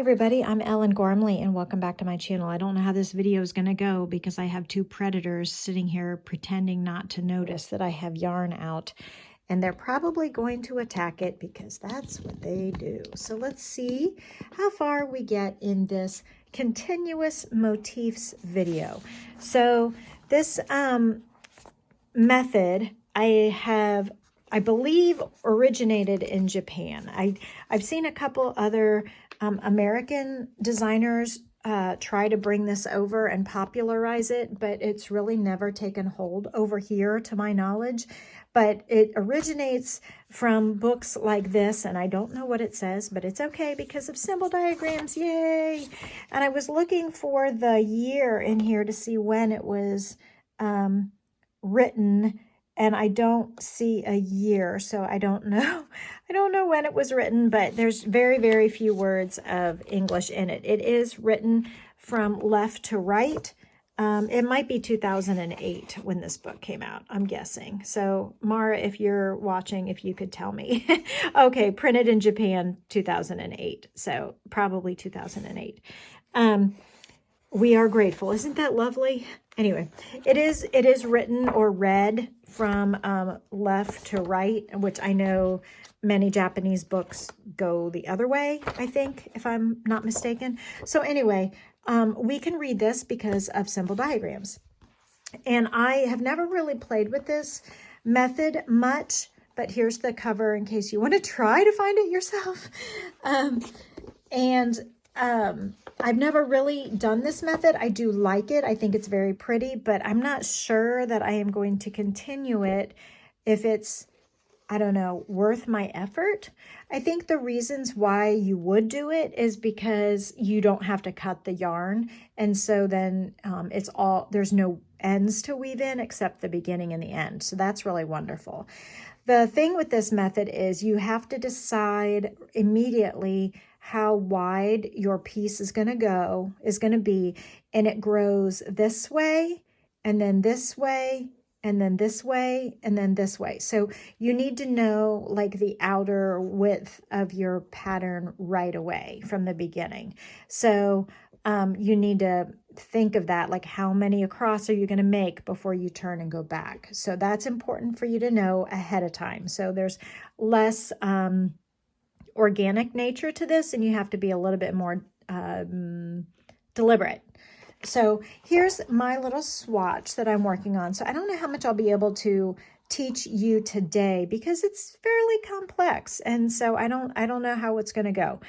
everybody, I'm Ellen Gormley and welcome back to my channel. I don't know how this video is going to go because I have two predators sitting here pretending not to notice that I have yarn out, and they're probably going to attack it because that's what they do. So let's see how far we get in this continuous motifs video. So this method I believe originated in Japan. I've seen a couple other American designers try to bring this over and popularize it, but it's really never taken hold over here to my knowledge. But it originates from books like this, and I don't know what it says, but it's okay because of symbol diagrams, yay! And I was looking for the year in here to see when it was written, and I don't see a year, so I don't know. I don't know when it was written, but there's very, very few words of English in it. It is written from left to right. It might be 2008 when this book came out, I'm guessing. So Mara, if you're watching, if you could tell me. Okay, printed in Japan, 2008. So probably 2008. We are grateful. Isn't that lovely? Anyway, it is written or read from left to right, which I know many Japanese books go the other way, I think, if I'm not mistaken. So anyway, we can read this because of symbol diagrams. And I have never really played with this method much, but here's the cover in case you want to try to find it yourself. I've never really done this method. I do like it. I think it's very pretty, but I'm not sure that I am going to continue it if it's, I don't know, worth my effort. I think the reasons why you would do it is because you don't have to cut the yarn. And so then there's no ends to weave in except the beginning and the end. So that's really wonderful. The thing with this method is you have to decide immediately how wide your piece is going to be, and it grows this way, and then this way, and then this way, and then this way. So you need to know like the outer width of your pattern right away from the beginning. So you need to think of that, like how many across are you going to make before you turn and go back. So that's important for you to know ahead of time. So there's less organic nature to this, and you have to be a little bit more deliberate. So here's my little swatch that I'm working on. So I don't know how much I'll be able to teach you today because it's fairly complex, and so I don't know how it's going to go.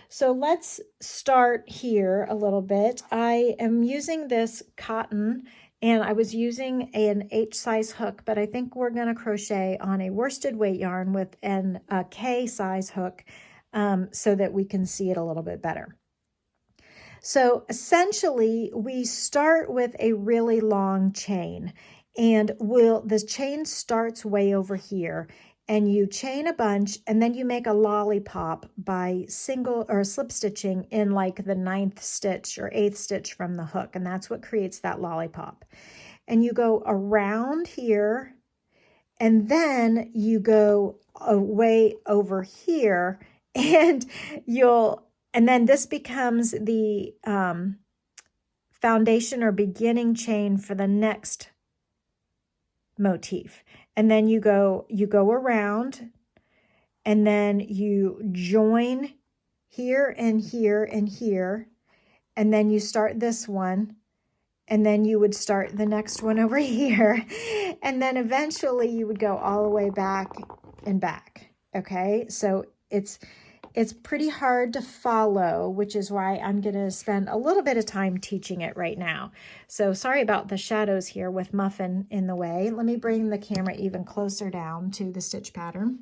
So let's start here a little bit. I am using this cotton, and I was using an H size hook, but I think we're going to crochet on a worsted weight yarn with a K size hook so that we can see it a little bit better. So essentially, we start with a really long chain, and the chain starts way over here, and you chain a bunch, and then you make a lollipop by single or slip stitching in like the 9th stitch or 8th stitch from the hook, and that's what creates that lollipop. And you go around here, and then you go away over here, and then this becomes the foundation or beginning chain for the next motif. And then you go around, and then you join here and here and here, and then you start this one, and then you would start the next one over here, and then eventually you would go all the way back and back. Okay, so it's pretty hard to follow, which is why I'm going to spend a little bit of time teaching it right now. So sorry about the shadows here with Muffin in the way. Let me bring the camera even closer down to the stitch pattern.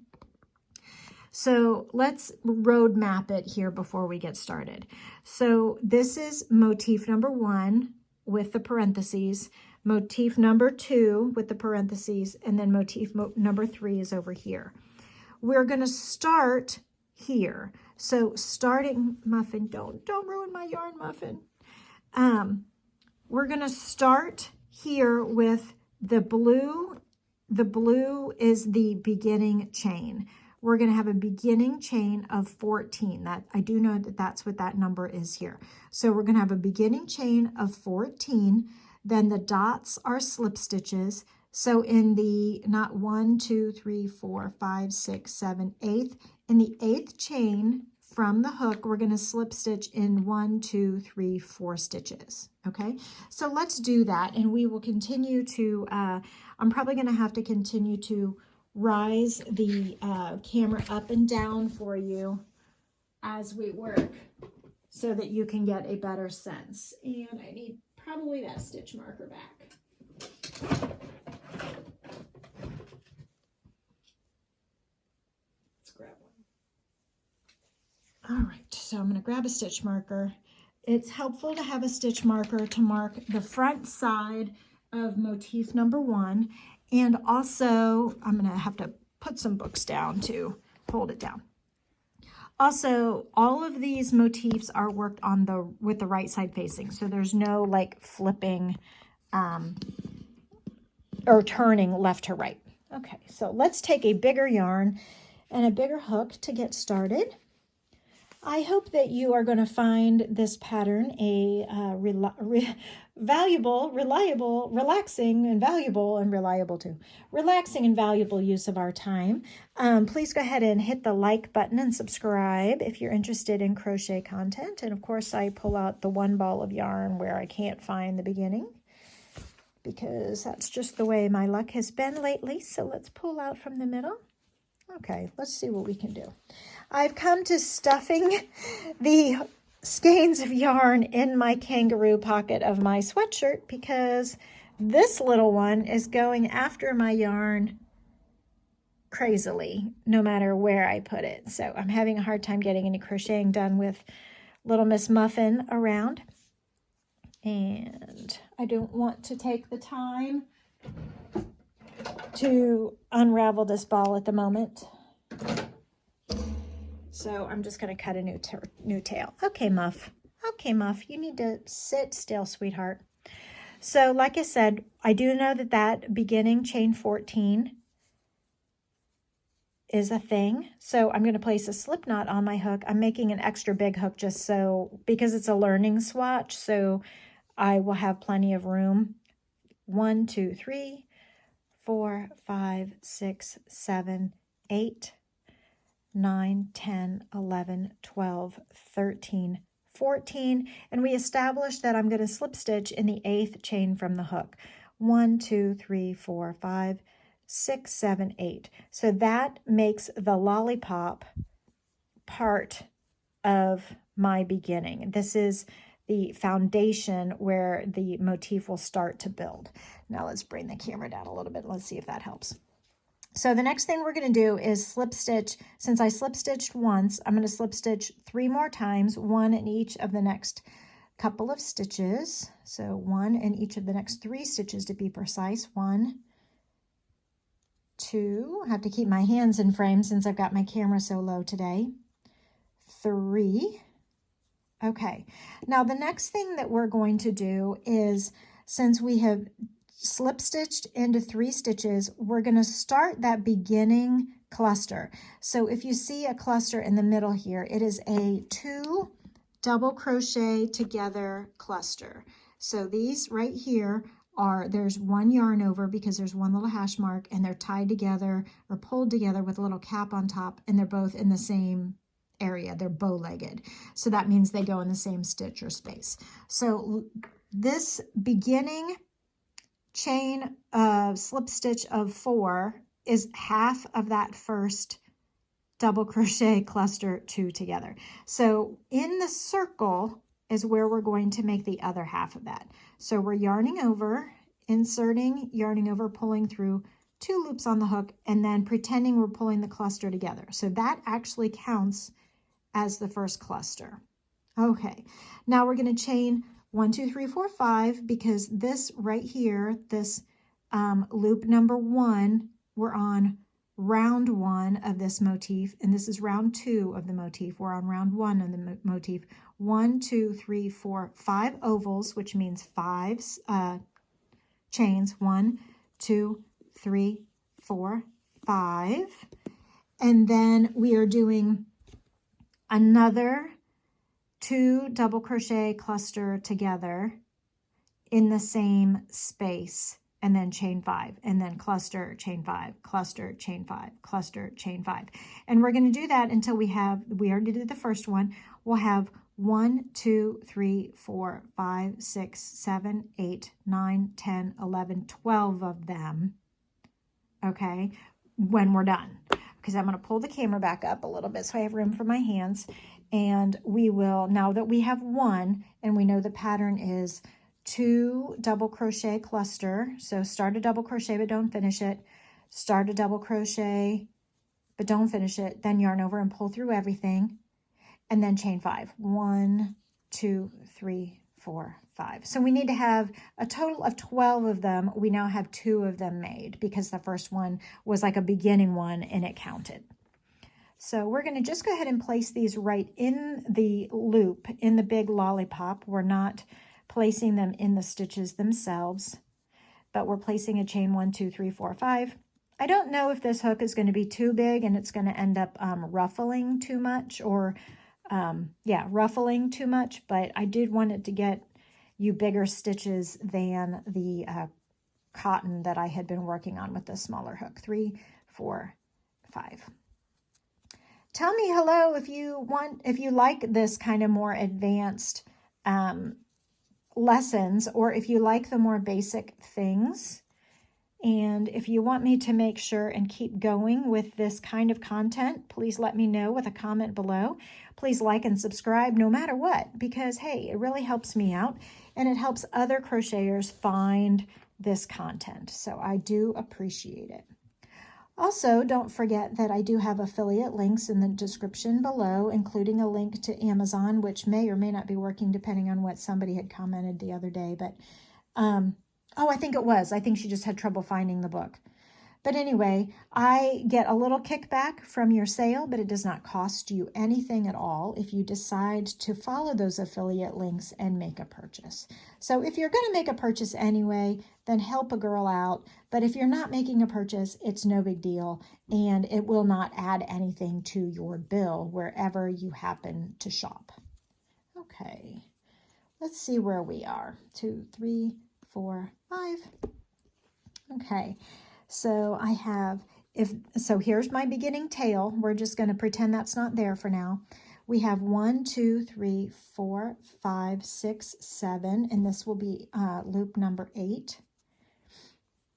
So let's road map it here before we get started. So this is motif number 1 with the parentheses, motif number 2 with the parentheses, and then motif number 3 is over here. We're going to start here. So starting, Muffin, don't ruin my yarn, Muffin. We're going to start here with the blue. The blue is the beginning chain. we're going to have a beginning chain of 14. That I do know that that's what that number is here. So we're going to have a beginning chain of 14. Then the dots are slip stitches. So in the, not 1, 2, 3, 4, 5, 6, 7, 8th, in the 8th chain from the hook, we're going to slip stitch in 1, 2, 3, 4 stitches. Okay, so let's do that, and we will continue to, I'm probably going to have to continue to rise the camera up and down for you as we work so that you can get a better sense. And I need probably that stitch marker back. Let's grab one. All right, so I'm going to grab a stitch marker. It's helpful to have a stitch marker to mark the front side of motif number 1. And also, I'm going to have to put some books down to hold it down. Also, all of these motifs are worked on with the right side facing. So there's no like flipping or turning left to right. Okay, so let's take a bigger yarn and a bigger hook to get started. I hope that you are going to find this pattern a valuable, reliable, relaxing, and valuable, and reliable too. Relaxing and valuable use of our time. Please go ahead and hit the like button and subscribe if you're interested in crochet content. And of course, I pull out the one ball of yarn where I can't find the beginning, because that's just the way my luck has been lately. So let's pull out from the middle. Okay, let's see what we can do. I've come to stuffing the skeins of yarn in my kangaroo pocket of my sweatshirt because this little one is going after my yarn crazily, no matter where I put it. So I'm having a hard time getting any crocheting done with little Miss Muffin around. And I don't want to take the time to unravel this ball at the moment. So I'm just going to cut a new tail. Okay, Muff. Okay, Muff, you need to sit still, sweetheart. So like I said, I do know that that beginning chain 14 is a thing. So I'm going to place a slip knot on my hook. I'm making an extra big hook just so, because it's a learning swatch, so I will have plenty of room. 1, 2, 3, 4, 5, 6, 7, 8, 9, 10, 11, 12, 13, 14. And we established that I'm going to slip stitch in the 8th chain from the hook. 1, 2, 3, 4, 5, 6, 7, 8. So that makes the lollipop part of my beginning. This is the foundation where the motif will start to build. Now let's bring the camera down a little bit. Let's see if that helps. So the next thing we're going to do is slip stitch. Since I slip stitched once, I'm going to slip stitch 3 more times, 1 in each of the next couple of stitches. So 1 in each of the next 3 stitches to be precise. 1, 2, I have to keep my hands in frame since I've got my camera so low today. 3. Okay, now the next thing that we're going to do is, since we have slip stitched into 3 stitches, we're going to start that beginning cluster. So if you see a cluster in the middle here, it is a 2 double crochet together cluster. So these right here are, there's 1 yarn over because there's 1 little hash mark, and they're tied together or pulled together with a little cap on top, and they're both in the same area. They're bow-legged. So that means they go in the same stitch or space. So this beginning chain of slip stitch of 4 is half of that first double crochet cluster 2 together. So in the circle is where we're going to make the other half of that. So we're yarning over, inserting, yarning over, pulling through 2 loops on the hook, and then pretending we're pulling the cluster together. So that actually counts as the first cluster. Okay, now we're going to chain 1, 2, 3, 4, 5, because this right here, this loop number 1, we're on round 1 of this motif, and this is round 2 of the motif. We're on round 1 of the motif. 1, 2, 3, 4, 5 ovals, which means 5 chains. 1, 2, 3, 4, 5. And then we are doing another 2 double crochet cluster together in the same space, and then chain 5, and then cluster, chain 5, cluster, chain 5, cluster, chain 5. And we're going to do that until we already did the first one. We'll have 1, 2, 3, 4, 5, 6, 7, 8, 9, 10, 11, 12 of them, okay, when we're done. Because I'm going to pull the camera back up a little bit so I have room for my hands. And we will, now that we have 1, and we know the pattern is 2 double crochet cluster. So start a double crochet but don't finish it. Start a double crochet but don't finish it. Then yarn over and pull through everything. And then chain 5. 1, 2, 3, 4, 5. So we need to have a total of 12 of them. We now have 2 of them made because the first one was like a beginning one and it counted. So we're going to just go ahead and place these right in the loop, in the big lollipop. We're not placing them in the stitches themselves, but we're placing a chain 1, 2, 3, 4, 5. I don't know if this hook is going to be too big and it's going to end up ruffling too much, or ruffling too much, but I did want it to get you bigger stitches than the cotton that I had been working on with the smaller hook. 3, 4, 5. Tell me hello if you like this kind of more advanced lessons, or if you like the more basic things. And if you want me to make sure and keep going with this kind of content, please let me know with a comment below. Please like and subscribe no matter what, because hey, it really helps me out and it helps other crocheters find this content. So I do appreciate it. Also, don't forget that I do have affiliate links in the description below, including a link to Amazon, which may or may not be working depending on what somebody had commented the other day. But, oh, I think it was. I think she just had trouble finding the book. But anyway, I get a little kickback from your sale, but it does not cost you anything at all if you decide to follow those affiliate links and make a purchase. So if you're going to make a purchase anyway, then help a girl out. But if you're not making a purchase, it's no big deal, and it will not add anything to your bill wherever you happen to shop. Okay, let's see where we are. 2, 3, 4, 5. Okay. So I have, so here's my beginning tail. We're just going to pretend that's not there for now. We have 1, 2, 3, 4, 5, 6, 7, and this will be loop number 8.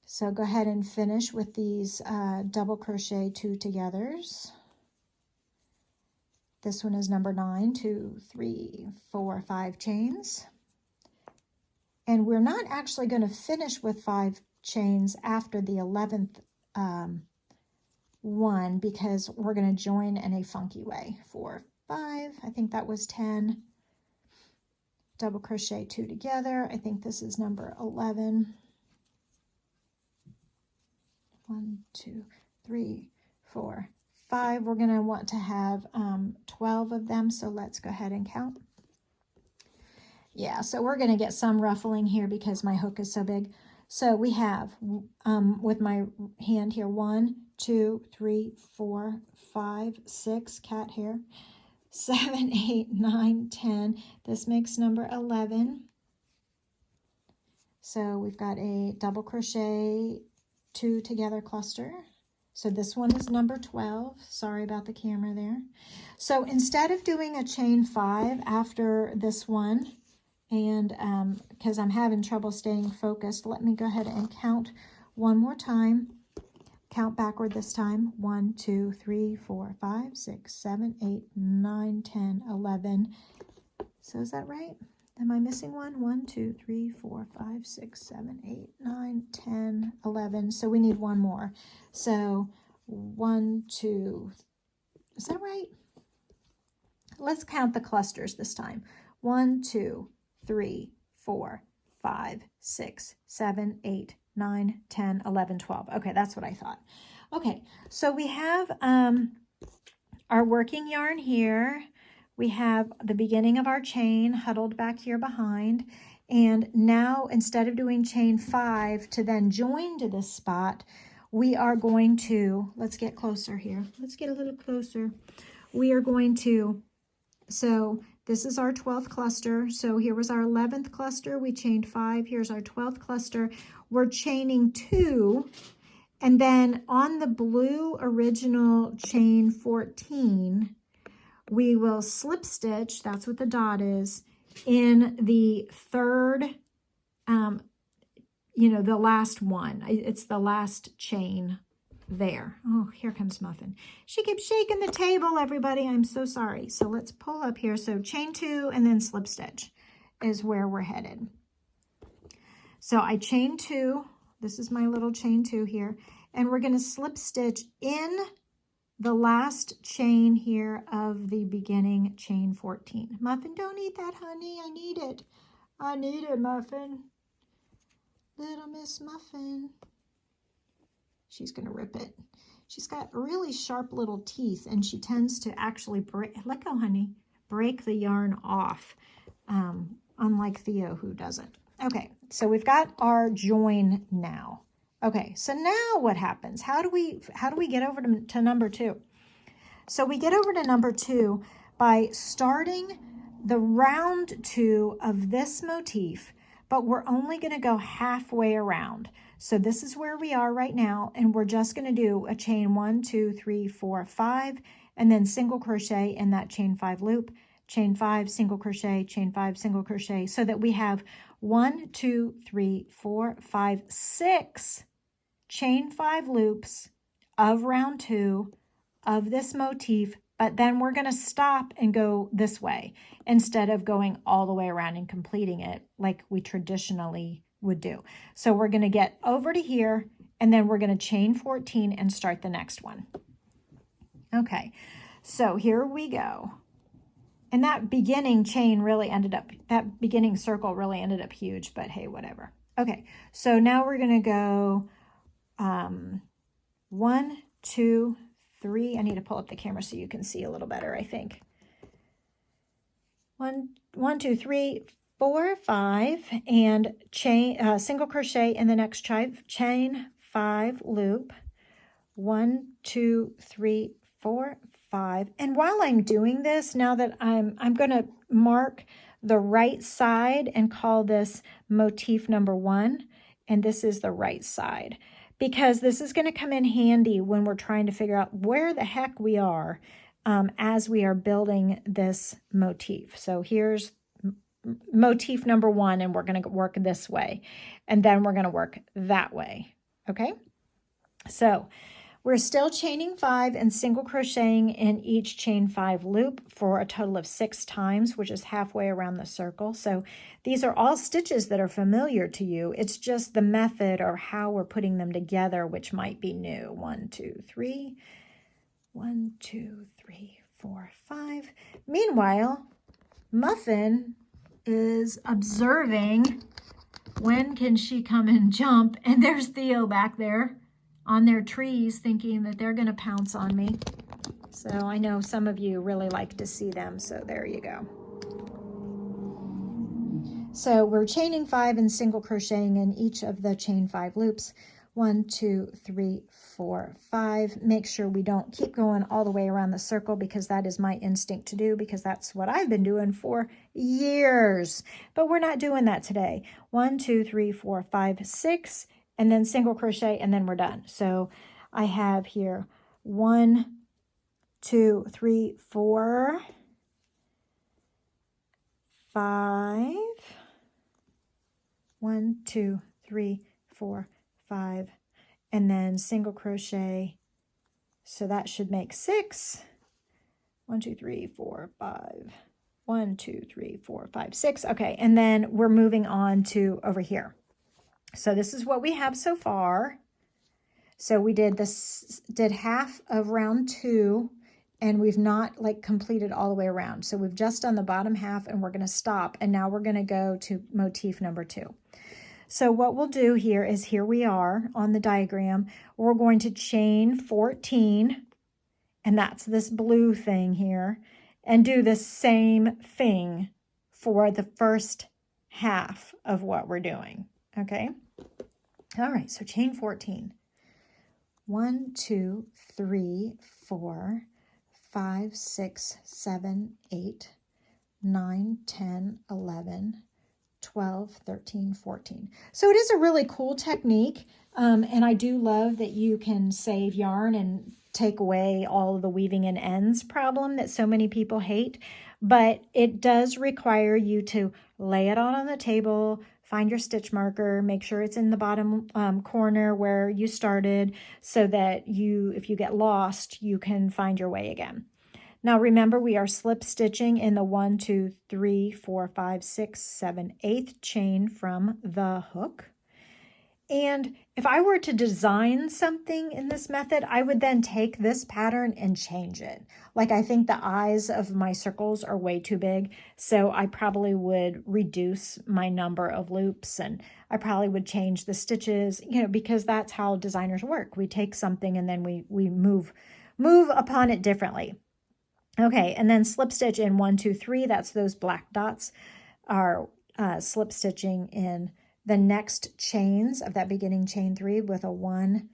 So go ahead and finish with these double crochet 2 togethers. This one is number 9, 2, 3, 4, 5 chains. And we're not actually going to finish with 5 chains after the 11th one, because we're going to join in a funky way. 4, 5, I think that was 10. Double crochet 2 together. I think this is number 11. 1, 2, 3, 4, 5. We're going to want to have 12 of them, so let's go ahead and count. Yeah, so we're going to get some ruffling here because my hook is so big. So we have, with my hand here, 1, 2, 3, 4, 5, 6, cat hair, 7, 8, 9, 10. This makes number 11. So we've got a double crochet 2 together cluster. So this one is number 12. Sorry about the camera there. So instead of doing a chain 5 after this one, and because I'm having trouble staying focused, let me go ahead and count one more time. Count backward this time. 1, 2, 3, 4, 5, 6, 7, 8, 9, 10, 11. So is that right? Am I missing one? 1, 2, 3, 4, 5, 6, 7, 8, 9, 10, 11. So we need one more. So 1, 2, is that right? Let's count the clusters this time. 1, 2, 3, 4, 5, 6, 7, 8, 9, 10, 11, 12. Okay, that's what I thought. Okay, so we have our working yarn here. We have the beginning of our chain huddled back here behind. And now, instead of doing chain 5 to then join to this spot, we are going to, let's get closer here. Let's get a little closer. We are going to, so this is our 12th cluster. So here was our 11th cluster. We chained 5. Here's our 12th cluster. We're chaining 2. And then on the blue original chain 14, we will slip stitch, that's what the dot is, in the third, you know, the last one. It's the last chain there. Oh, here comes Muffin. She keeps shaking the table, everybody. I'm so sorry. So let's pull up here. So chain 2 and then slip stitch is where we're headed. So I chain 2. This is my little chain 2 here. And we're going to slip stitch in the last chain here of the beginning chain 14. Muffin, don't eat that, honey. I need it. I need it, Muffin. Little Miss Muffin. She's going to rip it. She's got really sharp little teeth, and she tends to actually break, let go, honey, break the yarn off, unlike Theo, who doesn't. Okay, so we've got our join now. Okay, so now what happens? How do we get over to number 2? So we get over to number 2 by starting the round 2 of this motif, but we're only going to go halfway around. So this is where we are right now, and we're just going to do a chain 1, 2, 3, 4, 5, and then single crochet in that chain 5 loop, chain 5, single crochet, chain 5, single crochet, so that we have 1, 2, 3, 4, 5, 6 chain 5 loops of round 2 of this motif, but then we're going to stop and go this way instead of going all the way around and completing it like we traditionally would do. So we're going to get over to here, and then we're going to chain 14 and start the next one. Okay, so here we go. And that beginning chain really ended up, that beginning circle really ended up huge, but hey, whatever. Okay, so now we're going to go 1, 2, 3. I need to pull up the camera so you can see a little better, I think. 1, 2, 3, 4, 5, and chain single crochet in the next chain 5 loop. 1, 2, 3, 4, 5. And while I'm doing this, now that I'm going to mark the right side and call this motif number 1, and this is the right side, because this is going to come in handy when we're trying to figure out where the heck we are as we are building this motif. So here's motif number 1, and we're going to work this way, and then we're going to work that way. Okay, so we're still chaining 5 and single crocheting in each chain 5 loop for a total of 6 times, which is halfway around the circle. So these are all stitches that are familiar to you. It's just the method or how we're putting them together which might be new. 1, 2, 3, 1, 2, 3, 4, 5. Meanwhile, Muffin is observing when can she come and jump, and there's Theo back there on their trees thinking that they're going to pounce on me. So I know some of you really like to see them, so there you go. So we're chaining 5 and single crocheting in each of the chain 5 loops. 1, 2, 3, 4, 5. Make sure we don't keep going all the way around the circle, because that is my instinct to do, because that's what I've been doing for years. But we're not doing that today. 1, 2, 3, 4, 5, 6, and then single crochet, and then we're done. So I have here 1, 2, 3, 4, 5. 1, 2, 3, 4, 5, and then single crochet. So that should make 6. 1, 2, 3, 4, 5. 1, 2, 3, 4, 5, 6. Okay, and then we're moving on to over here. So this is what we have so far. So we did half of round 2, and we've not like completed all the way around. So we've just done the bottom half, and we're going to stop, and now we're going to go to motif number 2. So what we'll do here is, here we are on the diagram. We're going to chain 14, and that's this blue thing here, and do the same thing for the first half of what we're doing. Okay. All right. So chain 14. 1, 2, 3, 4, 5, 6, 7, 8, 9, 10, 11, 12, 13, 14. So it is a really cool technique. And I do love that you can save yarn and take away all of the weaving in ends problem that so many people hate. But it does require you to lay it out on the table, find your stitch marker, make sure it's in the bottom corner where you started so that if you get lost, you can find your way again. Now remember, we are slip stitching in the 1, 2, 3, 4, 5, 6, 7, 8th chain from the hook. And if I were to design something in this method, I would then take this pattern and change it. Like, I think the eyes of my circles are way too big, so I probably would reduce my number of loops, and I probably would change the stitches, because that's how designers work. We take something and then we move upon it differently. Okay, and then slip stitch in 1, 2, 3, that's those black dots, are slip stitching in the next chains of that beginning chain 3 with a 1,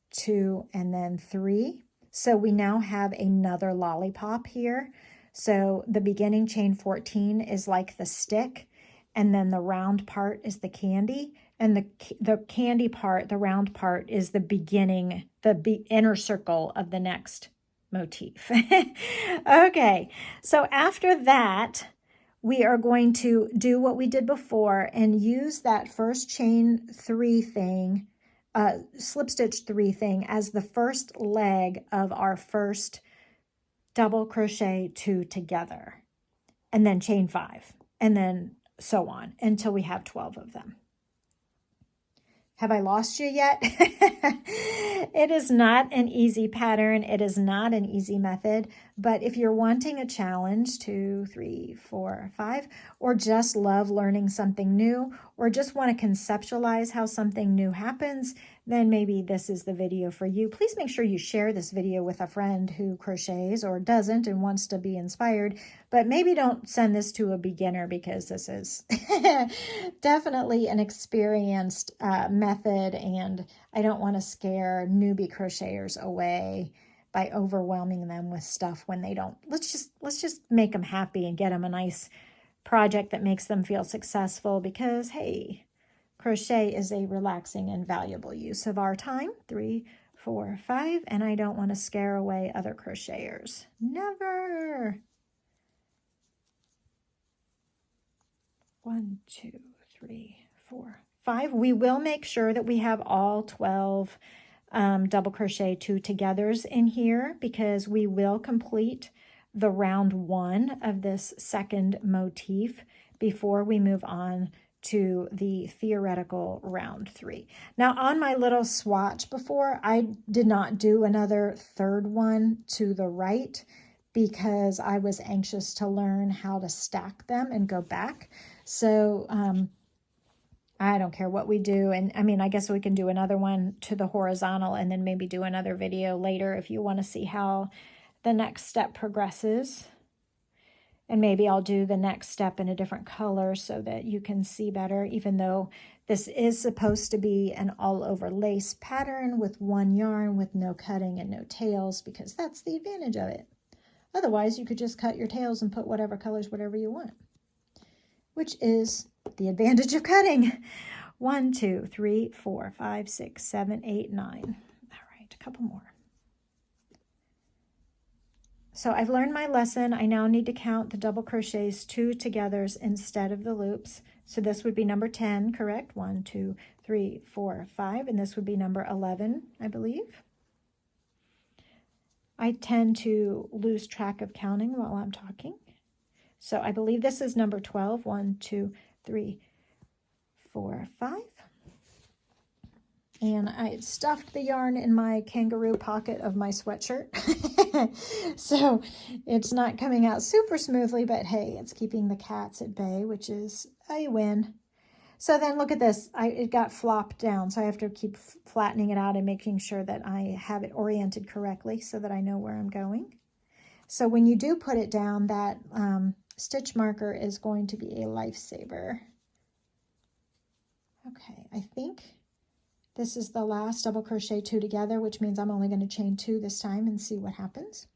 2, and then 3. So we now have another lollipop here. So the beginning chain 14 is like the stick, and then the round part is the candy, and the candy part, the round part, is the beginning, the inner circle of the next motif. Okay, so after that, we are going to do what we did before and use that first chain 3 thing, slip stitch 3 thing, as the first leg of our first double crochet 2 together, and then chain 5, and then so on until we have 12 of them. Have I lost you yet? It is not an easy pattern. It is not an easy method. But if you're wanting a challenge, 2, 3, 4, 5, or just love learning something new, or just want to conceptualize how something new happens, then maybe this is the video for you. Please make sure you share this video with a friend who crochets or doesn't and wants to be inspired. But maybe don't send this to a beginner, because this is definitely an experienced method, and I don't want to scare newbie crocheters away by overwhelming them with stuff when they don't. Let's just make them happy and get them a nice project that makes them feel successful, because hey, crochet is a relaxing and valuable use of our time. 3, 4, 5, and I don't want to scare away other crocheters. Never. 1, 2, 3, 4, 5. We will make sure that we have all 12 double crochet 2 togethers in here, because we will complete the round 1 of this second motif before we move on to the theoretical round 3. Now, on my little swatch before, I did not do another third one to the right, because I was anxious to learn how to stack them and go back. So I don't care what we do. And I mean, I guess we can do another one to the horizontal and then maybe do another video later if you want to see how the next step progresses. And maybe I'll do the next step in a different color so that you can see better, even though this is supposed to be an all-over lace pattern with one yarn with no cutting and no tails, because that's the advantage of it. Otherwise, you could just cut your tails and put whatever colors, whatever you want, which is the advantage of cutting. 1, 2, 3, 4, 5, 6, 7, 8, 9. All right, a couple more. So I've learned my lesson. I now need to count the double crochets 2 togethers instead of the loops. So this would be number 10, correct? 1, 2, 3, 4, 5, and this would be number 11, I believe. I tend to lose track of counting while I'm talking. So I believe this is number 12. 1, 2, 3, 4, 5. And I stuffed the yarn in my kangaroo pocket of my sweatshirt. So it's not coming out super smoothly, but hey, it's keeping the cats at bay, which is a win. So then look at this. It got flopped down, so I have to keep flattening it out and making sure that I have it oriented correctly so that I know where I'm going. So when you do put it down, that stitch marker is going to be a lifesaver. Okay, I think This is the last double crochet 2 together, which means I'm only going to chain 2 this time and see what happens.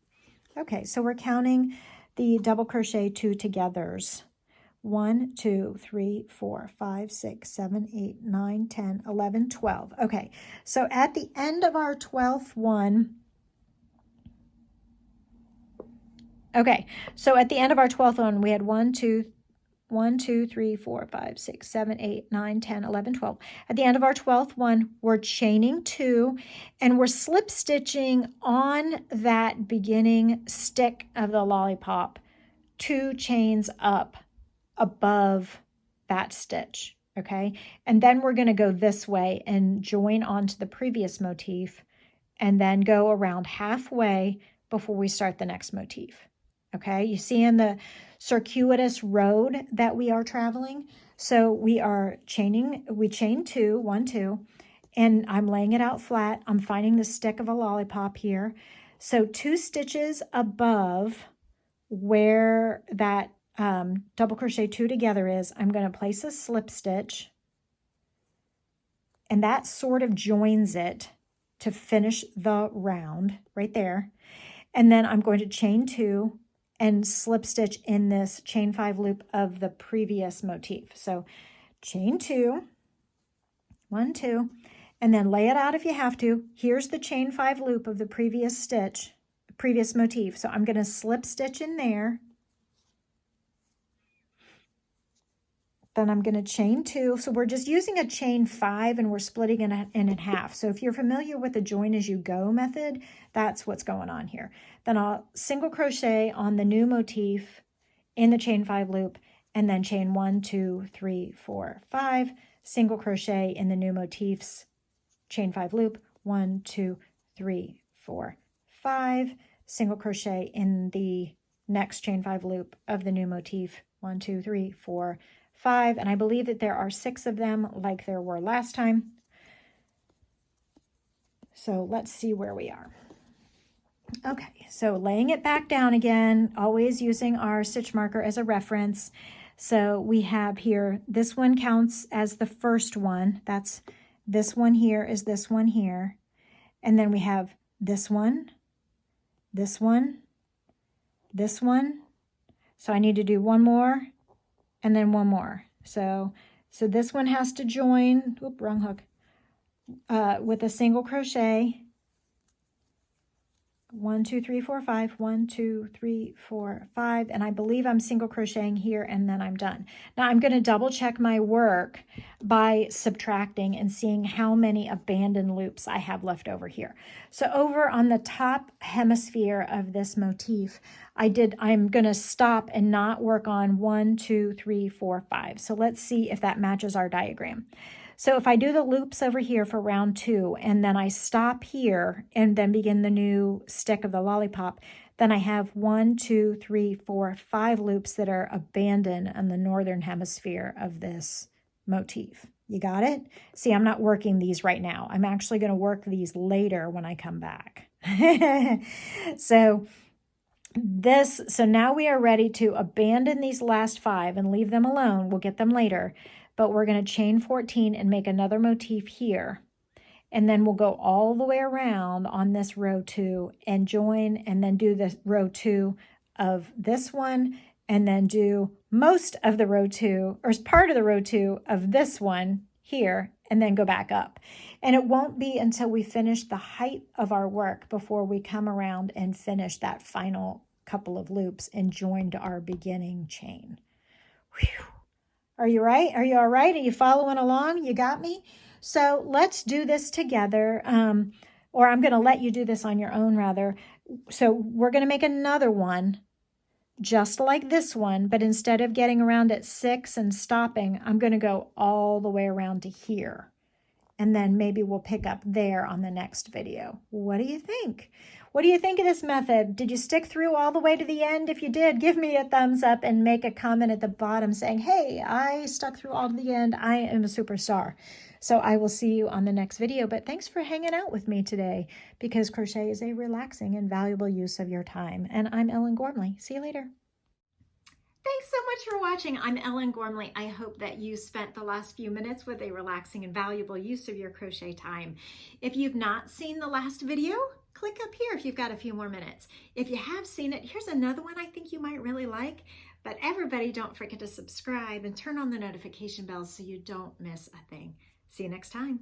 Okay, so we're counting the double crochet 2 togethers. 1, 2, 3, 4, 5, 6, 7, 8, 9, 10, 11, 12. Okay, so at the end of our 12th one, okay, so at the end of our 12th one, we had 1, 2, 3, 4, 5, 6, 7, 8, 9, 10, 11, 12. At the end of our 12th one, we're chaining 2, and we're slip stitching on that beginning stick of the lollipop 2 chains up above that stitch, okay? And then we're going to go this way and join onto the previous motif and then go around halfway before we start the next motif, okay? You see in the circuitous road that we are traveling? So we are chaining, we chain 2, 1, 2, and I'm laying it out flat. I'm finding the stick of a lollipop here. So 2 stitches above where that double crochet 2 together is, I'm going to place a slip stitch, and that sort of joins it to finish the round right there. And then I'm going to chain 2 and slip stitch in this chain 5 loop of the previous motif. So chain 2, 1, 2, and then lay it out if you have to. Here's the chain 5 loop of the previous stitch, previous motif. So I'm going to slip stitch in there. Then I'm going to chain 2. So we're just using a chain 5 and we're splitting it in half. So if you're familiar with the join as you go method, that's what's going on here. Then I'll single crochet on the new motif in the chain 5 loop, and then chain 1, 2, 3, 4, 5, single crochet in the new motifs, chain 5 loop, 1, 2, 3, 4, 5, single crochet in the next chain 5 loop of the new motif, 1, 2, 3, 4, 5, and I believe that there are 6 of them like there were last time. So let's see where we are. Okay, so laying it back down again, always using our stitch marker as a reference. So we have here, this one counts as the first one. That's this one here is this one here. And then we have this one, this one, this one. So I need to do one more and then one more. So this one has to join, oop, wrong hook, with a single crochet. 1, 2, 3, 4, 5, 1, 2, 3, 4, 5, and I believe I'm single crocheting here and then I'm done. Now I'm going to double check my work by subtracting and seeing how many abandoned loops I have left over here. So over on the top hemisphere of this motif, I'm going to stop and not work on 1, 2, 3, 4, 5. So let's see if that matches our diagram. So if I do the loops over here for round 2, and then I stop here and then begin the new stick of the lollipop, then I have 1, 2, 3, 4, 5 loops that are abandoned on the northern hemisphere of this motif. You got it? See, I'm not working these right now. I'm actually going to work these later when I come back. So now we are ready to abandon these last 5 and leave them alone. We'll get them later. But we're going to chain 14 and make another motif here. And then we'll go all the way around on this row 2 and join, and then do the row 2 of this one, and then do most of the row 2, or part of the row 2 of this one here, and then go back up. And it won't be until we finish the height of our work before we come around and finish that final couple of loops and join to our beginning chain. Whew. Are you right? Are you all right? Are you following along? You got me? So let's do this together, or I'm going to let you do this on your own rather. So we're going to make another one just like this one, but instead of getting around at 6 and stopping, I'm going to go all the way around to here. And then maybe we'll pick up there on the next video. What do you think? What do you think of this method? Did you stick through all the way to the end? If you did, give me a thumbs up and make a comment at the bottom saying, hey, I stuck through all to the end. I am a superstar. So I will see you on the next video. But thanks for hanging out with me today, because crochet is a relaxing and valuable use of your time. And I'm Ellen Gormley. See you later. Thanks so much for watching. I'm Ellen Gormley. I hope that you spent the last few minutes with a relaxing and valuable use of your crochet time. If you've not seen the last video, click up here if you've got a few more minutes. If you have seen it, here's another one I think you might really like. But everybody, don't forget to subscribe and turn on the notification bell so you don't miss a thing. See you next time.